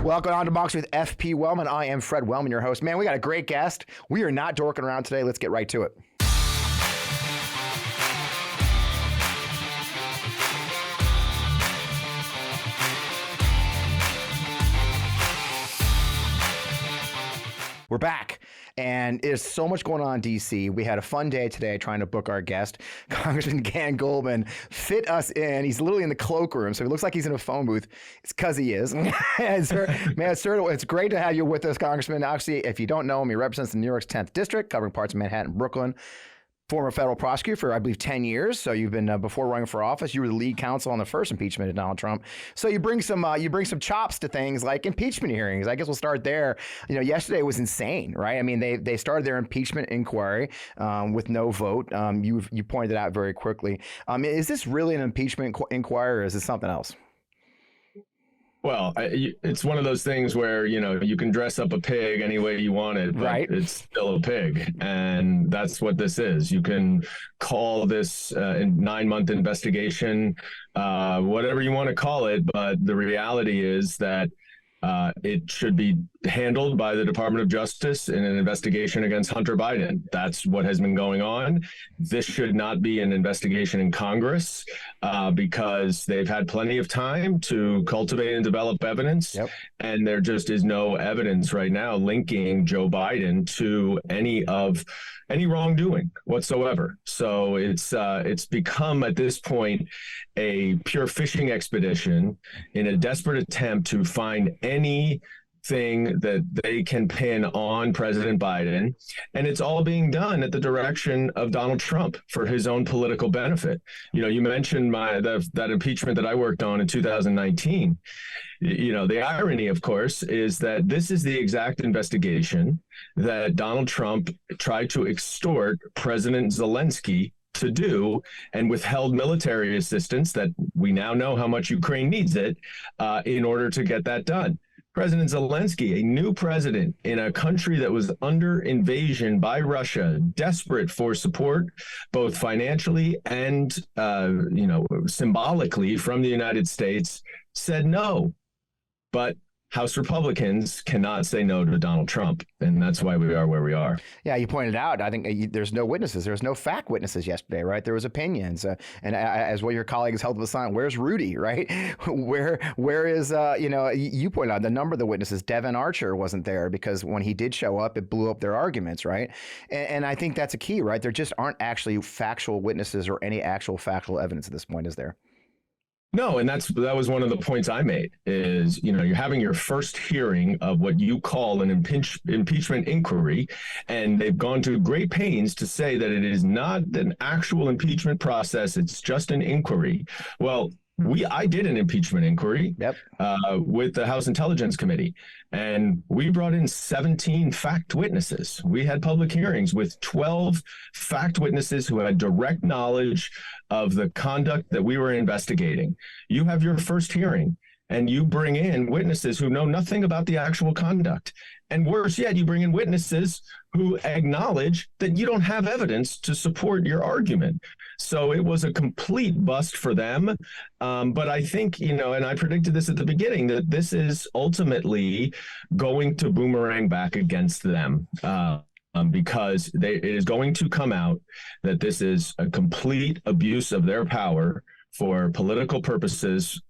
Welcome on to Box with FP Wellman. I am Fred Wellman, your host. Man, we got a great guest. We are not dorking around today. Let's get right to it. We're back, and there's so much going on in D.C. We had a fun day today trying to book our guest. Congressman Dan Goldman fit us in. He's literally in the cloakroom, so he looks like he's in a phone booth. It's because he is. Sir, it's great to have you with us, Congressman. Actually, if you don't know him, he represents the New York's 10th District, covering parts of Manhattan and Brooklyn. Former federal prosecutor for, I believe, 10 years. So you've been, before running for office, you were the lead counsel on the first impeachment of Donald Trump. So you bring some chops to things like impeachment hearings. I guess we'll start there. You know, yesterday was insane, right? I mean, they started their impeachment inquiry with no vote. You pointed it out very quickly. Is this really an impeachment inquiry, or is it something else? Well, it's one of those things where, you know, you can dress up a pig any way you want it, but right. It's still a pig. And that's what this is. You can call this a 9-month investigation, whatever you want to call it. But the reality is that it should be handled by the Department of Justice in an investigation against Hunter Biden. That's what has been going on. This should not be an investigation in Congress because they've had plenty of time to cultivate and develop evidence. Yep. And there just is no evidence right now linking Joe Biden to any wrongdoing whatsoever. So it's become at this point a pure fishing expedition in a desperate attempt to find anything that they can pin on President Biden. And it's all being done at the direction of Donald Trump for his own political benefit. You know, you mentioned that impeachment that I worked on in 2019. You know, the irony, of course, is that this is the exact investigation that Donald Trump tried to extort President Zelensky to do and withheld military assistance that we now know how much Ukraine needs it in order to get that done. President Zelensky, a new president in a country that was under invasion by Russia, desperate for support, both financially and, symbolically from the United States, said no. But House Republicans cannot say no to Donald Trump, and that's why we are where we are. Yeah, you pointed out, I think there's no witnesses. There was no fact witnesses yesterday, right? There was opinions. And as well, your colleagues held to the sign, where's Rudy, right? Where is, you pointed out the number of the witnesses. Devin Archer wasn't there because when he did show up, it blew up their arguments, right? And I think that's a key, right? There just aren't actually factual witnesses or any actual factual evidence at this point, is there? No, and that was one of the points I made is, you know, you're having your first hearing of what you call an impeachment inquiry, and they've gone to great pains to say that it is not an actual impeachment process. It's just an inquiry. Well, I did an impeachment inquiry with the House Intelligence Committee, and we brought in 17 fact witnesses. We had public hearings with 12 fact witnesses who had direct knowledge of the conduct that we were investigating. You have your first hearing, and you bring in witnesses who know nothing about the actual conduct. And worse yet, you bring in witnesses who acknowledge that you don't have evidence to support your argument. So it was a complete bust for them. But I think, you know, and I predicted this at the beginning, that this is ultimately going to boomerang back against them. Because it is going to come out that this is a complete abuse of their power for political purposes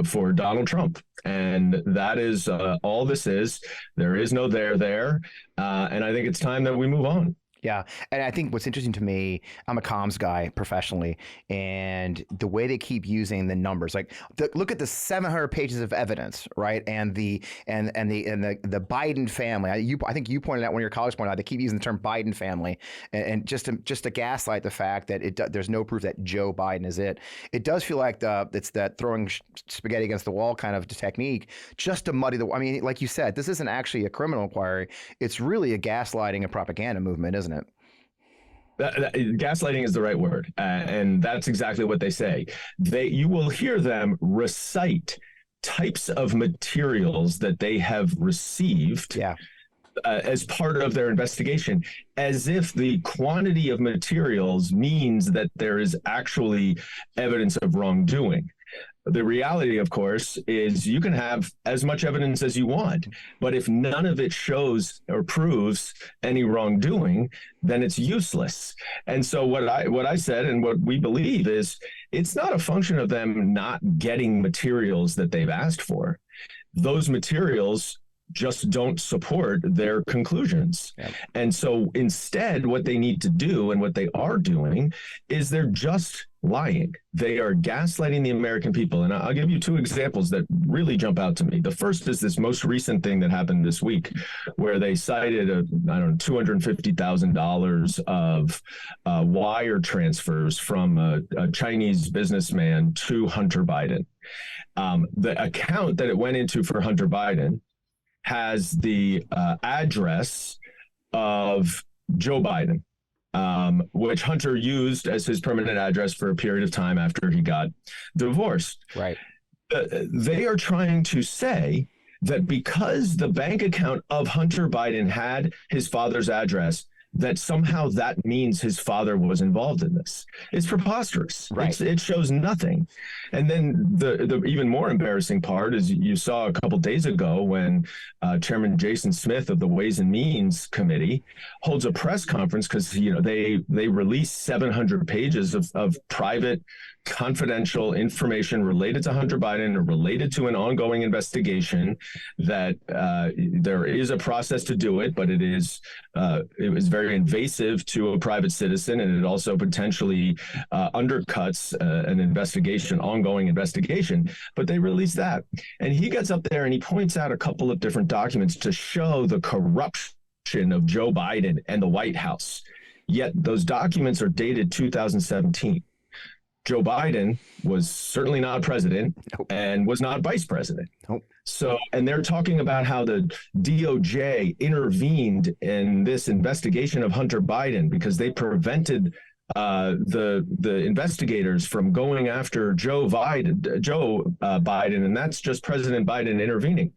for Donald Trump. And that is all this is. There is no there. And I think it's time that we move on. Yeah. And I think what's interesting to me, I'm a comms guy professionally, and the way they keep using the numbers, like look at the 700 pages of evidence, right? And the Biden family. I think you pointed out, one of your colleagues pointed out, they keep using the term Biden family, and just to gaslight the fact that there's no proof that Joe Biden is it. It does feel like it's that throwing spaghetti against the wall kind of technique, just to muddy the. I mean, like you said, this isn't actually a criminal inquiry. It's really a gaslighting and propaganda movement, isn't it? Gaslighting is the right word, and that's exactly what they say. You will hear them recite types of materials that they have received as part of their investigation, as if the quantity of materials means that there is actually evidence of wrongdoing. the reality, of course, is you can have as much evidence as you want, but if none of it shows or proves any wrongdoing, then it's useless. And so what I said and what we believe is it's not a function of them not getting materials that they've asked for. Those materials just don't support their conclusions. Yep. And so instead, what they need to do and what they are doing is they're just lying. They are gaslighting the American people. And I'll give you two examples that really jump out to me. The first is this most recent thing that happened this week where they cited, $250,000 of wire transfers from a Chinese businessman to Hunter Biden. The account that it went into for Hunter Biden has the address of Joe Biden, which Hunter used as his permanent address for a period of time after he got divorced. Right. They are trying to say that because the bank account of Hunter Biden had his father's address, that somehow that means his father was involved in this. It's preposterous. Right. It shows nothing. And then the even more embarrassing part is you saw a couple days ago when Chairman Jason Smith of the Ways and Means Committee holds a press conference because they released 700 pages of private confidential information related to Hunter Biden or related to an ongoing investigation that there is a process to do it, but it was very invasive to a private citizen, and it also potentially undercuts an ongoing investigation. But they released that. And he gets up there and he points out a couple of different documents to show the corruption of Joe Biden and the White House. Yet those documents are dated 2017. Joe Biden was certainly not president and was not vice president. So, and they're talking about how the DOJ intervened in this investigation of Hunter Biden because they prevented the investigators from going after Joe Biden, and that's just President Biden intervening.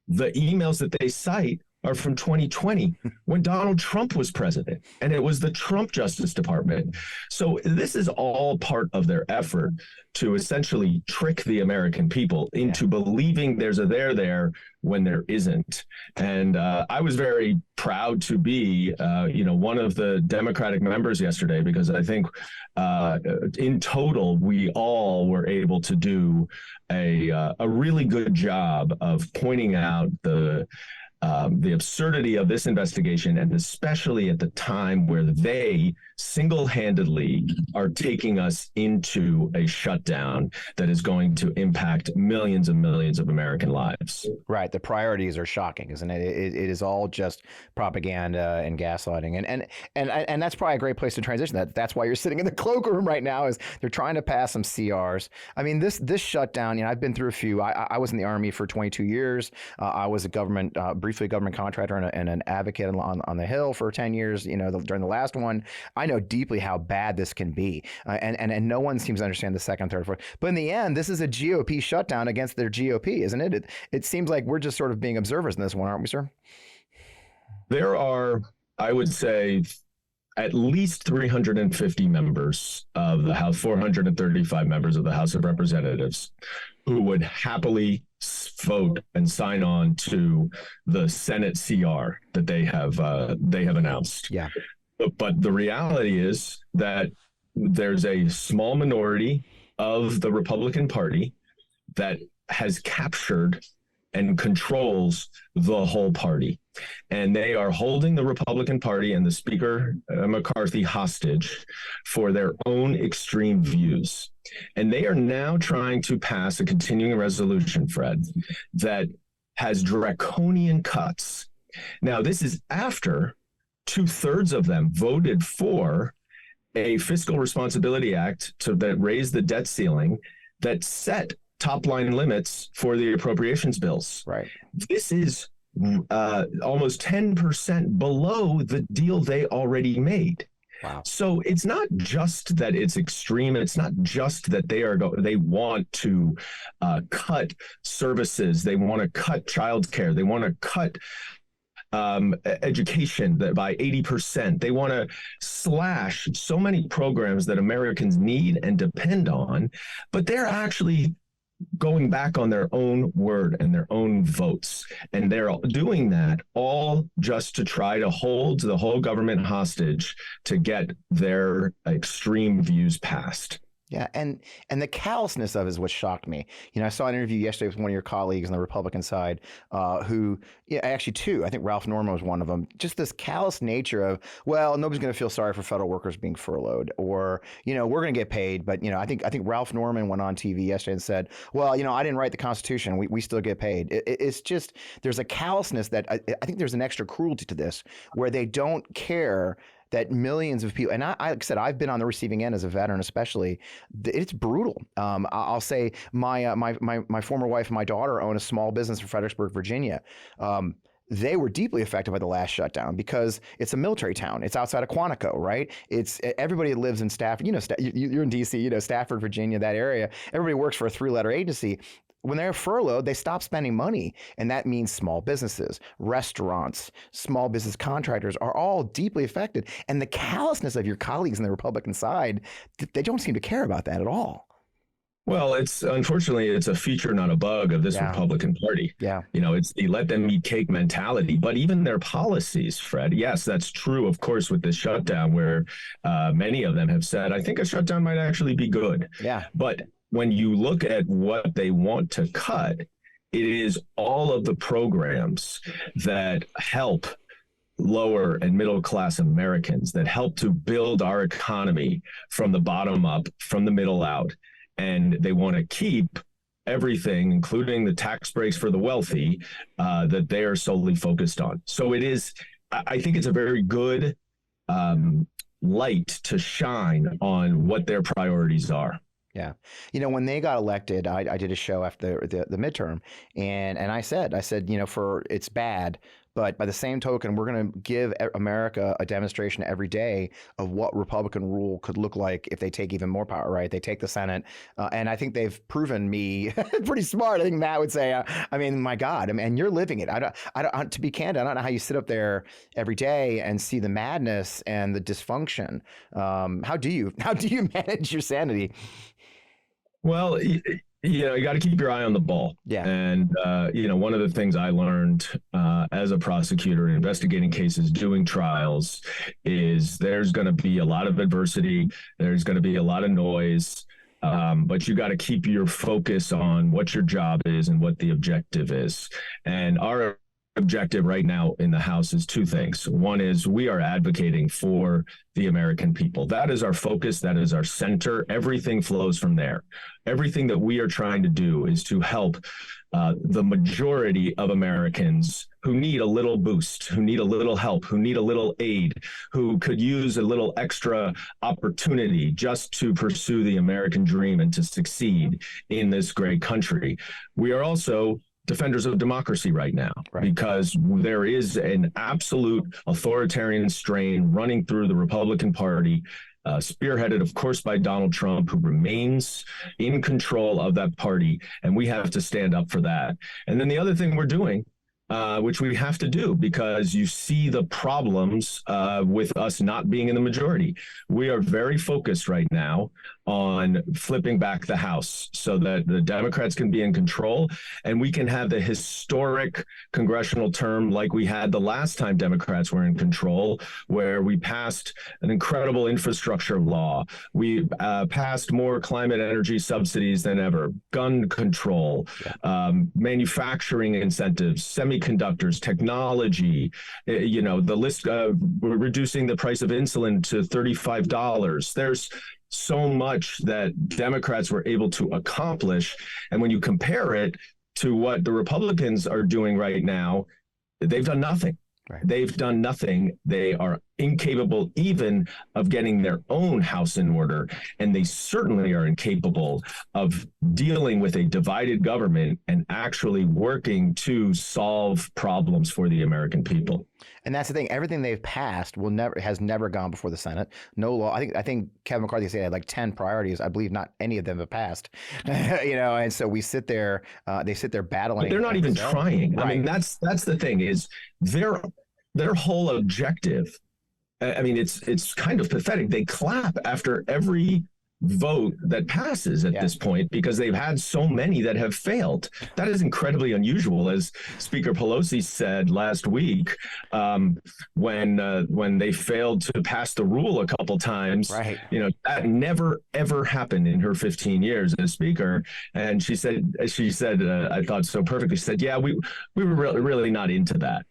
The emails that they cite are from 2020 when Donald Trump was president, and it was the Trump Justice Department. So this is all part of their effort to essentially trick the American people into believing there's a there when there isn't. And I was very proud to be, one of the Democratic members yesterday, because I think in total, we all were able to do a really good job of pointing out the absurdity of this investigation, and especially at the time where they single-handedly are taking us into a shutdown that is going to impact millions and millions of American lives. Right. The priorities are shocking, isn't it? It is all just propaganda and gaslighting. And that's probably a great place to transition. That's why you're sitting in the cloakroom right now, is they're trying to pass some CRs. I mean, this shutdown, I've been through a few. I was in the Army for 22 years. I was briefly a government contractor and an advocate on the Hill for 10 years, during the last one. I know deeply how bad this can be. And no one seems to understand the second, third, fourth. But in the end, this is a GOP shutdown against their GOP, isn't it? It seems like we're just sort of being observers in this one, aren't we, sir? There are, I would say, at least 350 members of the House, 435 members of the House of Representatives, who would happily vote and sign on to the Senate CR that they have announced. Yeah. But the reality is that there's a small minority of the Republican Party that has captured and controls the whole party. And they are holding the Republican Party and the Speaker McCarthy hostage for their own extreme views. And they are now trying to pass a continuing resolution, Fred, that has draconian cuts. Now, this is after 2/3 of them voted for a Fiscal Responsibility Act that raised the debt ceiling, that set top line limits for the appropriations bills. Right. This is almost 10% below the deal they already made. Wow. So it's not just that it's extreme. It's not just that they want to cut services. They want to cut childcare. They want to cut education by 80%. They want to slash so many programs that Americans need and depend on, but they're actually going back on their own word and their own votes. And they're doing that all just to try to hold the whole government hostage to get their extreme views passed. Yeah, and the callousness of it is what shocked me. I saw an interview yesterday with one of your colleagues on the Republican side, who, actually two, I think Ralph Norman was one of them. Just this callous nature of, well, nobody's going to feel sorry for federal workers being furloughed, or we're going to get paid, but I think Ralph Norman went on TV yesterday and said, well, I didn't write the Constitution, we still get paid. It's just, there's a callousness that I think there's an extra cruelty to this, where they don't care that millions of people, and like I said, I've been on the receiving end as a veteran, especially. It's brutal. I'll say my former wife and my daughter own a small business in Fredericksburg, Virginia. They were deeply affected by the last shutdown because it's a military town. It's outside of Quantico, right? It's everybody that lives in Stafford. You're in DC. Stafford, Virginia, that area. Everybody works for a 3-letter agency. When they're furloughed, they stop spending money. And that means small businesses, restaurants, small business contractors are all deeply affected. And the callousness of your colleagues on the Republican side, they don't seem to care about that at all. Well, unfortunately, it's a feature, not a bug of this Republican Party. Yeah. It's the let them eat cake mentality, but even their policies, Fred. Yes, that's true, of course, with this shutdown, where many of them have said, I think a shutdown might actually be good. Yeah. But when you look at what they want to cut, it is all of the programs that help lower and middle class Americans, that help to build our economy from the bottom up, from the middle out. And they want to keep everything, including the tax breaks for the wealthy, that they are solely focused on. So I think it's a very good light to shine on what their priorities are. Yeah. When they got elected, I did a show after the midterm, and I said, for it's bad, but by the same token, we're going to give America a demonstration every day of what Republican rule could look like if they take even more power, right? They take the Senate. And I think they've proven me pretty smart. I think Matt would say, my God, and you're living it. I don't, to be candid, I don't know how you sit up there every day and see the madness and the dysfunction. How do you manage your sanity? Well, you got to keep your eye on the ball. Yeah. And, one of the things I learned as a prosecutor investigating cases, doing trials, is there's going to be a lot of adversity. There's going to be a lot of noise. But you got to keep your focus on what your job is and what the objective is. And our objective right now in the House is two things. One is we are advocating for the American people. That is our focus. That is our center. Everything flows from there. Everything that we are trying to do is to help the majority of Americans who need a little boost, who need a little help, who need a little aid, who could use a little extra opportunity just to pursue the American dream and to succeed in this great country. We are also defenders of democracy right now, because there is an absolute authoritarian strain running through the Republican Party, spearheaded, of course, by Donald Trump, who remains in control of that party. And we have to stand up for that. And then the other thing we're doing, which we have to do because you see the problems with us not being in the majority. We are very focused right now on flipping back the House so that the Democrats can be in control and we can have the historic congressional term like we had the last time Democrats were in control, where we passed an incredible infrastructure law. We passed more climate energy subsidies than ever, gun control, manufacturing incentives, semiconductors, technology, the list, we're reducing the price of insulin to $35. There's so much that Democrats were able to accomplish. And when you compare it to what the Republicans are doing right now, they've done nothing. Right. They've done nothing. They are incapable even of getting their own house in order. And they certainly are incapable of dealing with a divided government and actually working to solve problems for the American people. And that's the thing. Everything they've passed has never gone before the Senate. No law. I think Kevin McCarthy said he had like 10 priorities. I believe not any of them have passed. And so we sit there. They sit there battling. But they're not even trying. Right. I mean, that's the thing is their whole objective. I mean, it's kind of pathetic. They clap after every vote that passes at this point, because they've had so many that have failed. That is incredibly unusual, as Speaker Pelosi said last week, when they failed to pass the rule a couple times. Right. You know, that never ever happened in her 15 years as Speaker. And she said, I thought so perfectly. She said, "Yeah, we were really not into that."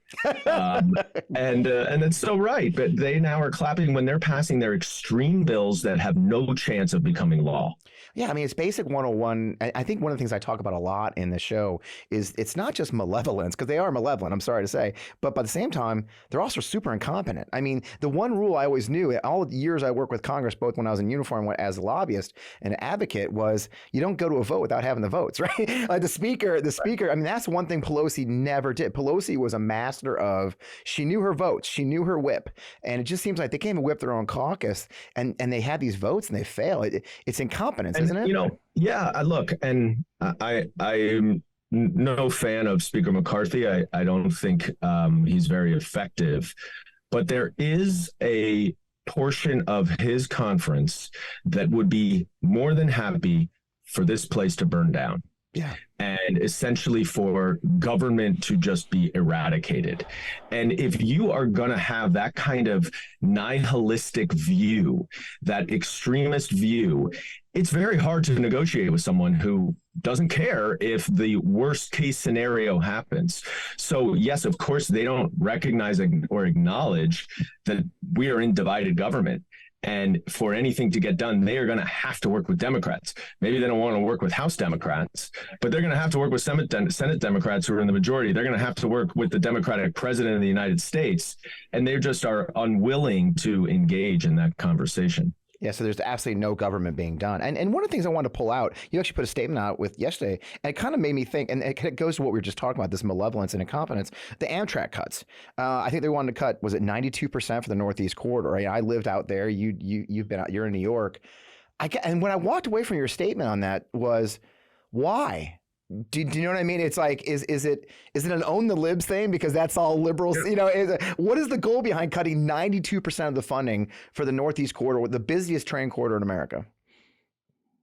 And it's so right. But they now are clapping when they're passing their extreme bills that have no chance of becoming law. Yeah, I mean, it's basic 101. I think one of the things I talk about a lot in the show is it's not just malevolence, because they are malevolent, I'm sorry to say, but by the same time, they're also super incompetent. I mean, the one rule I always knew, all the years I worked with Congress, both when I was in uniform as a lobbyist and an advocate, was you don't go to a vote without having the votes, right? Like the speaker, I mean, that's one thing Pelosi never did. Pelosi was a master of, she knew her votes, she knew her whip, and it just seems like they can't even whip their own caucus, and they had these votes and they fail. It's incompetence, isn't it? You know, yeah, look, and I'm no fan of Speaker McCarthy. I don't think he's very effective, but there is a portion of his conference that would be more than happy for this place to burn down. Yeah. And essentially for government to just be eradicated. And if you are going to have that kind of nihilistic view, that extremist view, it's very hard to negotiate with someone who doesn't care if the worst case scenario happens. So yes, of course, they don't recognize or acknowledge that we are in divided government. And for anything to get done, they are going to have to work with Democrats. Maybe they don't want to work with House Democrats, but they're going to have to work with Senate Democrats who are in the majority. They're going to have to work with the Democratic president of the United States. And they just are unwilling to engage in that conversation. Yeah, so there's absolutely no government being done. And one of the things I wanted to pull out, you actually put a statement out with yesterday, and it kind of made me think, and it goes to what we were just talking about, this malevolence and incompetence, the Amtrak cuts. I think they wanted to cut, was it 92% for the Northeast corridor? Right? I lived out there. You've been out, you're in New York. And when I walked away from your statement on that was, why? Do you know what I mean? It's like, is it an own the libs thing? Because that's all liberals, you know, what is the goal behind cutting 92% of the funding for the Northeast corridor, the busiest train corridor in America?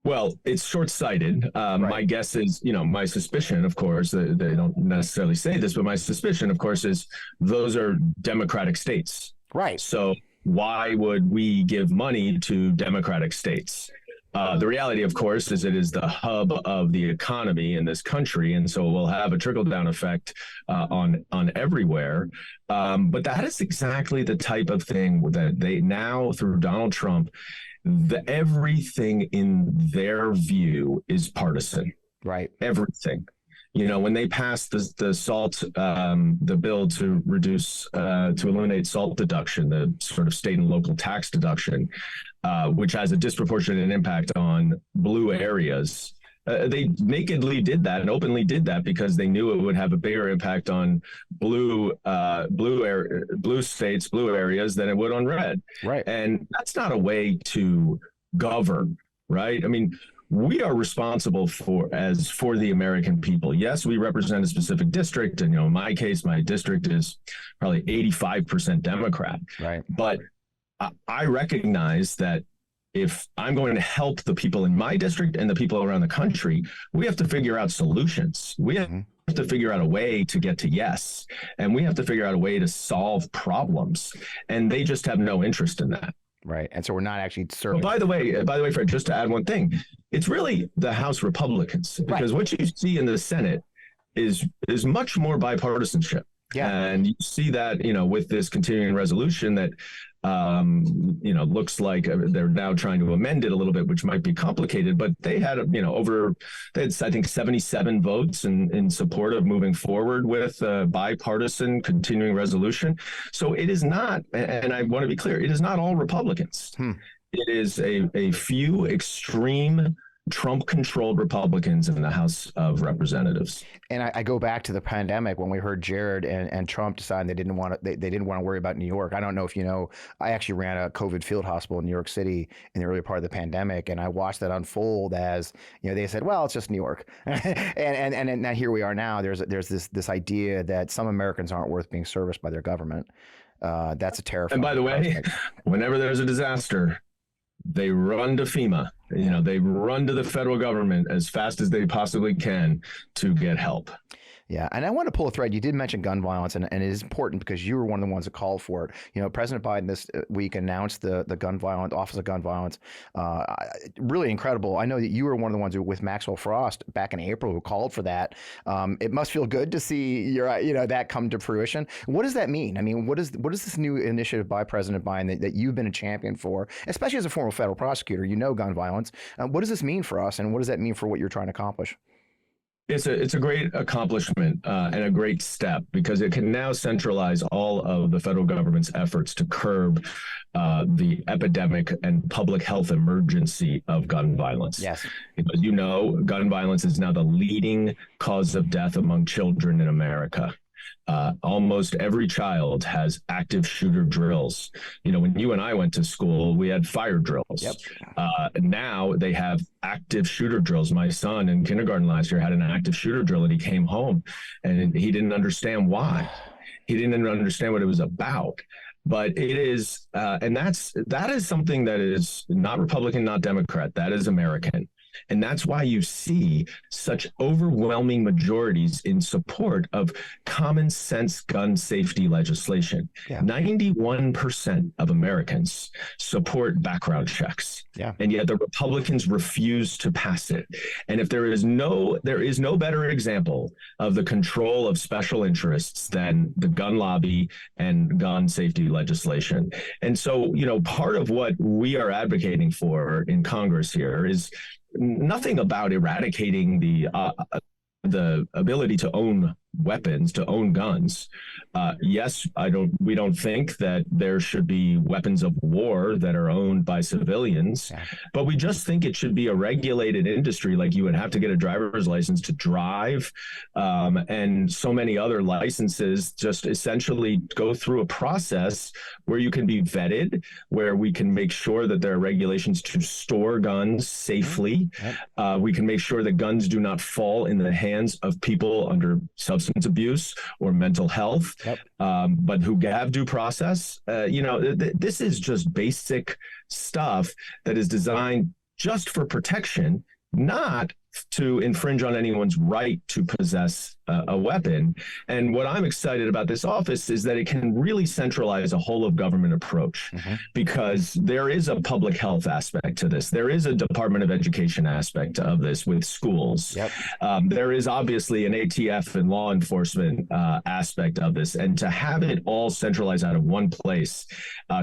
Well, it's short-sighted. Right. My guess is, you know, my suspicion, of course, they don't necessarily say this, but my suspicion, of course, is those are Democratic states. Right. So why would we give money to Democratic states? The reality, of course, is it is the hub of the economy in this country, and so it will have a trickle-down effect on everywhere. But that is exactly the type of thing that they now, through Donald Trump, everything in their view is partisan. Right. Everything. You know, when they passed the salt, the bill to eliminate salt deduction, the sort of state and local tax deduction, which has a disproportionate impact on blue areas. They nakedly did that and openly did that because they knew it would have a bigger impact on blue states, blue areas than it would on red. Right. And that's not a way to govern, right? I mean, we are responsible for the American people. Yes, we represent a specific district. And, you know, in my case, my district is probably 85% Democrat. Right. But I recognize that if I'm going to help the people in my district and the people around the country, we have to figure out solutions. We have to figure out a way to get to yes. And we have to figure out a way to solve problems. And they just have no interest in that. Right. And so we're not actually serving. By the way, Fred, just to add one thing, it's really the House Republicans, because what you see in the Senate is much more bipartisanship. Yeah. And you see that, you know, with this continuing resolution that, you know, looks like they're now trying to amend it a little bit, which might be complicated, but they had, you know, they had, I think, 77 votes in support of moving forward with a bipartisan continuing resolution. So it is not, and I want to be clear, it is not all Republicans. It is a few extreme Trump-controlled Republicans in the House of Representatives. And I go back to the pandemic when we heard Jared and Trump decide they didn't want to worry about New York. I don't know if you know, I actually ran a COVID field hospital in New York City in the early part of the pandemic, and I watched that unfold as, you know, they said, well, it's just New York, and now here we are now. There's this idea that some Americans aren't worth being serviced by their government. That's a terrifying. And by the way, whenever there's a disaster, they run to FEMA. They run to the federal government as fast as they possibly can to get help. Yeah, and I want to pull a thread. You did mention gun violence, and it is important because you were one of the ones that called for it. President Biden this week announced the gun violence, Office of Gun Violence. Really incredible. I know that you were one of the ones with Maxwell Frost back in April who called for that. It must feel good to see that come to fruition. What does that mean? I mean, what is this new initiative by President Biden that you've been a champion for, especially as a former federal prosecutor? Gun violence. What does this mean for us, and what does that mean for what you're trying to accomplish? It's a great accomplishment and a great step because it can now centralize all of the federal government's efforts to curb the epidemic and public health emergency of gun violence. Yes. Because gun violence is now the leading cause of death among children in America. Almost every child has active shooter drills. When you and I went to school, we had fire drills. Yep. Now they have active shooter drills. My son in kindergarten last year had an active shooter drill, and he came home and he didn't understand why. He didn't understand what it was about. But it is, and that is something that is not Republican, not Democrat. That is American. And that's why you see such overwhelming majorities in support of common sense gun safety legislation. Yeah. 91% of Americans support background checks. Yeah. And yet the Republicans refuse to pass it. And if there is no better example of the control of special interests than the gun lobby and gun safety legislation. And so, part of what we are advocating for in Congress here is nothing about eradicating the ability to own weapons, to own guns. Yes, we don't think that there should be weapons of war that are owned by civilians, but we just think it should be a regulated industry. Like you would have to get a driver's license to drive, and so many other licenses just essentially go through a process where you can be vetted, where we can make sure that there are regulations to store guns safely. We can make sure that guns do not fall in the hands of people under substance abuse or mental health, but who have due process. This is just basic stuff that is designed just for protection, not to infringe on anyone's right to possess a weapon. And what I'm excited about this office is that it can really centralize a whole of government approach, because there is a public health aspect to this. There is a Department of Education aspect of this with schools. There is obviously an ATF and law enforcement aspect of this. And to have it all centralized out of one place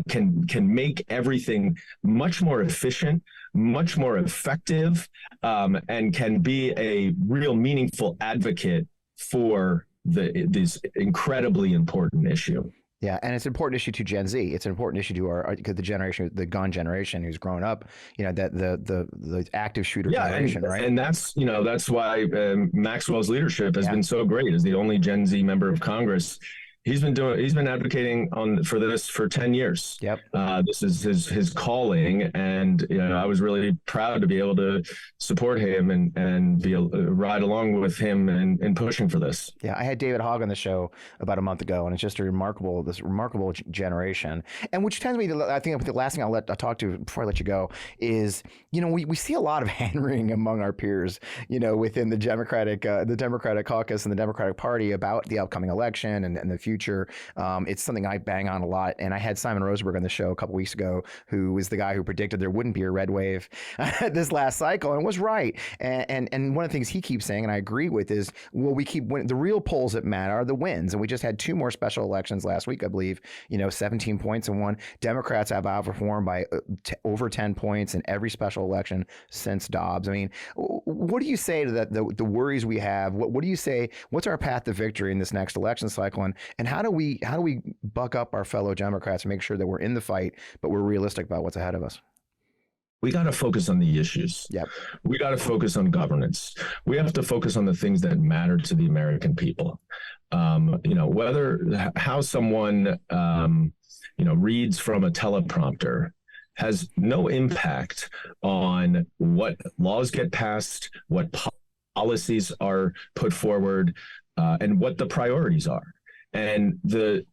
can make everything much more efficient, much more effective, and can be a real meaningful advocate for this incredibly important issue. Yeah, and it's an important issue to Gen Z. It's an important issue to the gun generation who's grown up. That the active shooter generation, right? And that's why Maxwell's leadership has been so great. As the only Gen Z member of Congress, he's been advocating for this for 10 years. This is his calling, and I was really proud to be able to support him and ride along with him in pushing for this. Yeah, I had David Hogg on the show about a month ago, and it's just this remarkable generation, and which tends me to, I think the last thing I'll talk to before I let you go is, we see a lot of hand wringing among our peers, within the Democratic caucus and the Democratic Party about the upcoming election and the future. It's something I bang on a lot. And I had Simon Rosenberg on the show a couple weeks ago, who was the guy who predicted there wouldn't be a red wave this last cycle, and was right. And one of the things he keeps saying, and I agree with, is, well, we keep winning. The real polls that matter are the wins. And we just had 2 more special elections last week, I believe, 17 points in one. Democrats have outperformed by over 10 points in every special election since Dobbs. I mean, what do you say to that, the worries we have? What do you say? What's our path to victory in this next election cycle? And how do we buck up our fellow Democrats and make sure that we're in the fight, but we're realistic about what's ahead of us? We got to focus on the issues. We got to focus on governance. We have to focus on the things that matter to the American people. How someone reads from a teleprompter has no impact on what laws get passed, what policies are put forward, and what the priorities are. And the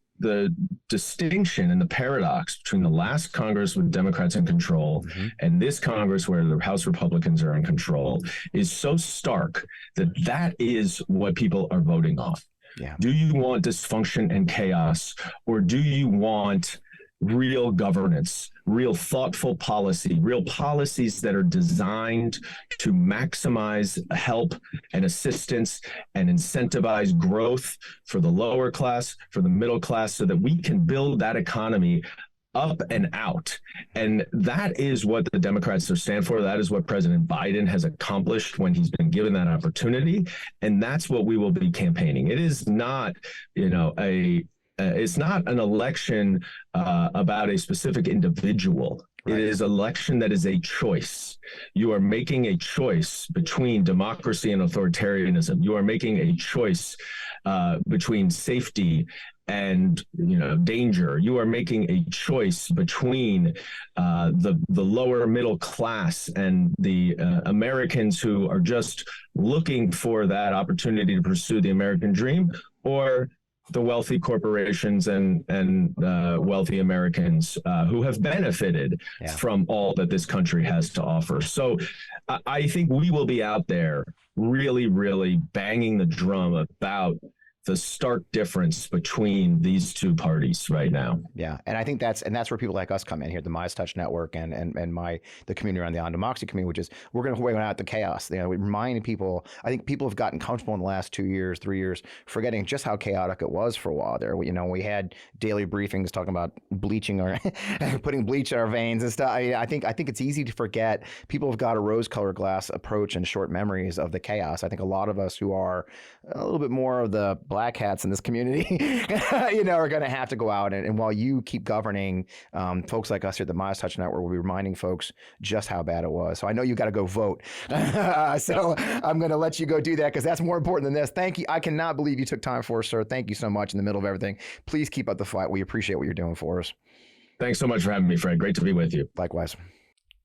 distinction and the paradox between the last Congress with Democrats in control and this Congress where the House Republicans are in control is so stark that that is what people are voting on. Yeah. Do you want dysfunction and chaos, or do you want real governance, real thoughtful policy, real policies that are designed to maximize help and assistance and incentivize growth for the lower class, for the middle class, so that we can build that economy up and out? And that is what the Democrats stand for. That is what President Biden has accomplished when he's been given that opportunity. And that's what we will be campaigning. It is not, it's not an election about a specific individual. Right. It is an election that is a choice. You are making a choice between democracy and authoritarianism. You are making a choice between safety and danger. You are making a choice between the lower middle class and the Americans who are just looking for that opportunity to pursue the American dream, or the wealthy corporations and wealthy Americans who have benefited from all that this country has to offer. So I think we will be out there really, really banging the drum about the stark difference between these two parties right now. Yeah, and I think that's where people like us come in here, the MeidasTouch network and the community around the On Democracy community, which is we're going to weigh out the chaos. We're reminding people. I think people have gotten comfortable in the last 2 years, 3 years, forgetting just how chaotic it was for a while there. We had daily briefings talking about bleaching or putting bleach in our veins and stuff. I think it's easy to forget. People have got a rose-colored glass approach and short memories of the chaos. I think a lot of us who are a little bit more of the black hats in this community, are going to have to go out. And while you keep governing, folks like us here at the MeidasTouch Network will be reminding folks just how bad it was. So I know you got to go vote. So I'm going to let you go do that because that's more important than this. Thank you. I cannot believe you took time for us, sir. Thank you so much in the middle of everything. Please keep up the fight. We appreciate what you're doing for us. Thanks so much for having me, Fred. Great to be with you. Likewise.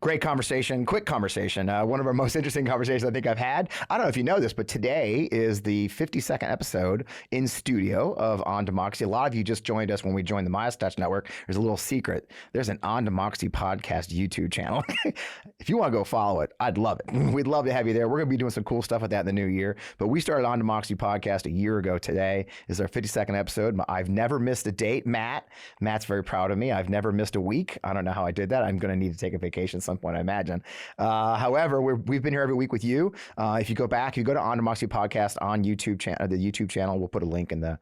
Great conversation, quick conversation. One of our most interesting conversations I think I've had. I don't know if you know this, but today is the 52nd episode in studio of On Democracy. A lot of you just joined us when we joined the MeidasTouch Network. There's a little secret. There's an On Democracy podcast YouTube channel. If you want to go follow it, I'd love it. We'd love to have you there. We're going to be doing some cool stuff with that in the new year. But we started On Democracy podcast a year ago today. This is our 52nd episode. I've never missed a date. Matt's very proud of me. I've never missed a week. I don't know how I did that. I'm going to need to take a vacation some point, I imagine. However, we've been here every week with you. If you go back, you go to On Democracy Podcast on YouTube channel, the YouTube channel. We'll put a link in the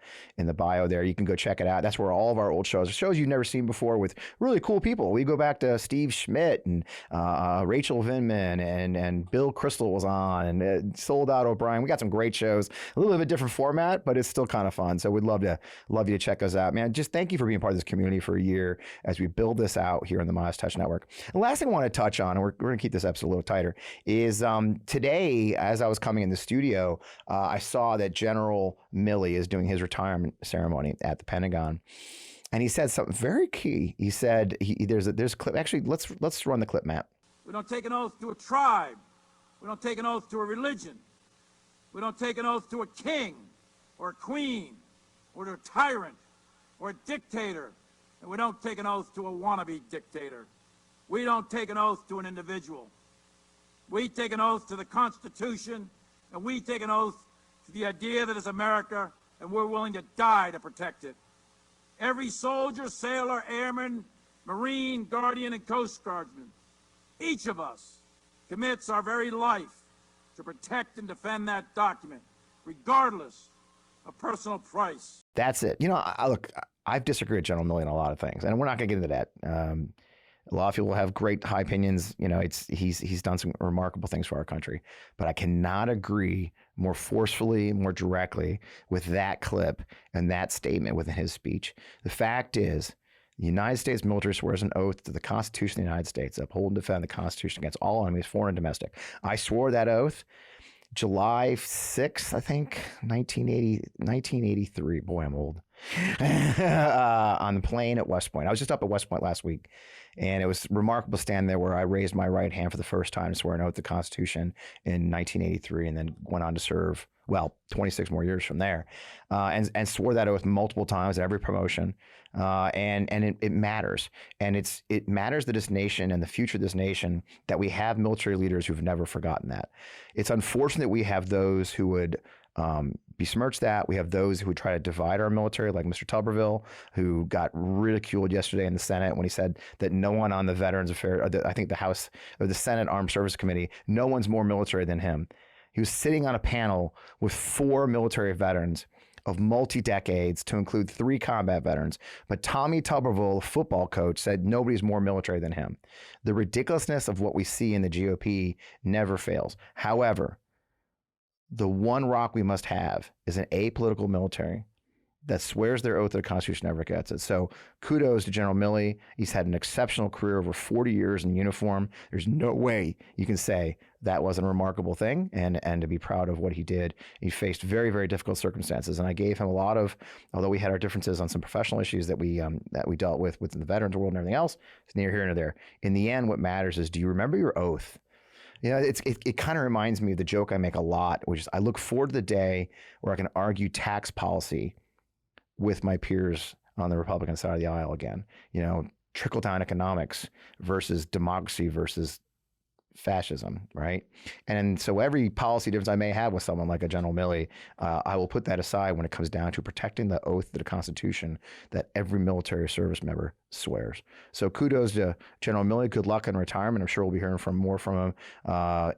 bio there. You can go check it out. That's where all of our old shows you've never seen before with really cool people. We go back to Steve Schmidt and Rachel Vindman and Bill Crystal was on and Sold Out O'Brien. We got some great shows. A little bit of a different format, but it's still kind of fun. So we'd love you to check us out, man. Just thank you for being part of this community for a year as we build this out here on the MeidasTouch Network. The last thing I want to touch on, and we're going to keep this episode a little tighter, is today, as I was coming in the studio, I saw that General Milley is doing his retirement ceremony at the Pentagon. And he said something very key. He said, there's a clip. Actually, let's run the clip, Matt. We don't take an oath to a tribe. We don't take an oath to a religion. We don't take an oath to a king or a queen or to a tyrant or a dictator. And we don't take an oath to a wannabe dictator. We don't take an oath to an individual. We take an oath to the Constitution, and we take an oath to the idea that it's America, and we're willing to die to protect it. Every soldier, sailor, airman, Marine, Guardian, and Coast Guardsman, each of us commits our very life to protect and defend that document, regardless of personal price. That's it. Look, I've disagreed with General Milley on a lot of things, and we're not going to get into that. A lot of people have great high opinions. He's done some remarkable things for our country, but I cannot agree more forcefully, more directly with that clip and that statement within his speech. The fact is, the United States military swears an oath to the Constitution of the United States, uphold and defend the Constitution against all enemies, foreign and domestic. I swore that oath July 6th, I think, 1983. Boy, I'm old. On the plane at West Point. I was just up at West Point last week, and it was remarkable to stand there where I raised my right hand for the first time to swear an oath to the Constitution in 1983, and then went on to serve well, 26 more years from there, and swore that oath multiple times at every promotion. And it matters. And it matters to this nation and the future of this nation that we have military leaders who've never forgotten that. It's unfortunate we have those who would besmirch that. We have those who try to divide our military, like Mr. Tuberville, who got ridiculed yesterday in the Senate when he said that no one on the Veterans Affairs, or I think the House or the Senate Armed Services Committee, no one's more military than him. He was sitting on a panel with 4 military veterans of multi-decades, to include 3 combat veterans. But Tommy Tuberville, football coach, said nobody's more military than him. The ridiculousness of what we see in the GOP never fails. However, the one rock we must have is an apolitical military that swears their oath to the Constitution, never gets it. So kudos to General Milley. He's had an exceptional career over 40 years in uniform. There's no way you can say that wasn't a remarkable thing, and to be proud of what he did. He faced very, very difficult circumstances, and I gave him a lot of, although we had our differences on some professional issues that we dealt with within the veterans world and everything else, it's neither here nor there. In the end, what matters is, do you remember your oath? You know, it kind of reminds me of the joke I make a lot, which is I look forward to the day where I can argue tax policy with my peers on the Republican side of the aisle again. You know, trickle-down economics versus democracy versus fascism, right? And so every policy difference I may have with someone like a General Milley, I will put that aside when it comes down to protecting the oath to the Constitution that every military service member swears. So kudos to General Milley. Good luck in retirement. I'm sure we'll be hearing more from him,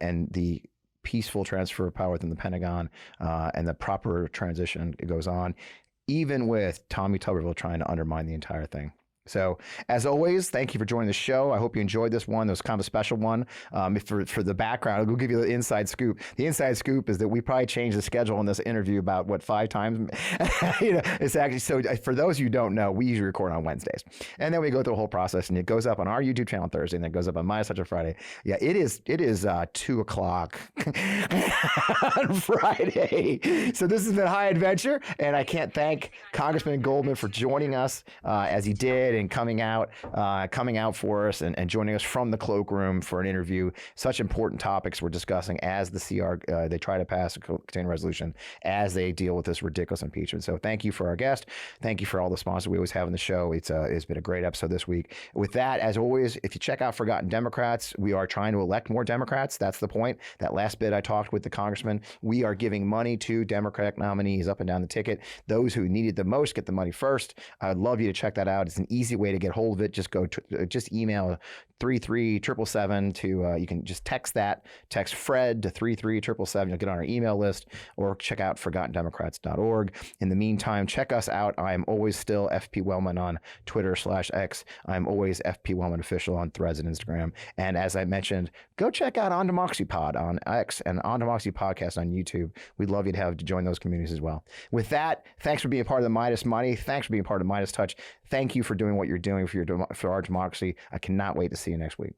and the peaceful transfer of power within the Pentagon, and the proper transition goes on, even with Tommy Tuberville trying to undermine the entire thing. So, as always, thank you for joining the show. I hope you enjoyed this one. It was kind of a special one. For the background, I'll give you the inside scoop. The inside scoop is that we probably changed the schedule on this interview about, 5 times? It's actually, so for those who don't know, we usually record on Wednesdays. And then we go through the whole process, and it goes up on our YouTube channel on Thursday, and then it goes up on MeidasTouch on Friday. Yeah, it is 2 o'clock on Friday. So this has been High Adventure, and I can't thank Congressman Goldman for joining us as he did, and coming out for us and joining us from the cloakroom for an interview. Such important topics we're discussing as the CR, they try to pass a continuing resolution as they deal with this ridiculous impeachment. So thank you for our guest. Thank you for all the sponsors we always have on the show. It's been a great episode this week. With that, as always, if you check out Forgotten Democrats, we are trying to elect more Democrats. That's the point. That last bit I talked with the congressman, we are giving money to Democratic nominees up and down the ticket. Those who need it the most get the money first. I'd love you to check that out. It's an easy way to get hold of it. Just email 33777 to, you can just text Fred to 33777. You'll get on our email list, or check out ForgottenDemocrats.org. In the meantime, check us out. I am always still FP Wellman on Twitter/X. I'm always FP Wellman Official on Threads and Instagram. And as I mentioned, go check out On Democracy Pod on X and On Democracy Podcast on YouTube. We'd love you to have to join those communities as well. With that, thanks for being a part of the Meidas Money. Thanks for being part of MeidasTouch. Thank you for doing what you're doing for our democracy. I cannot wait to see you next week.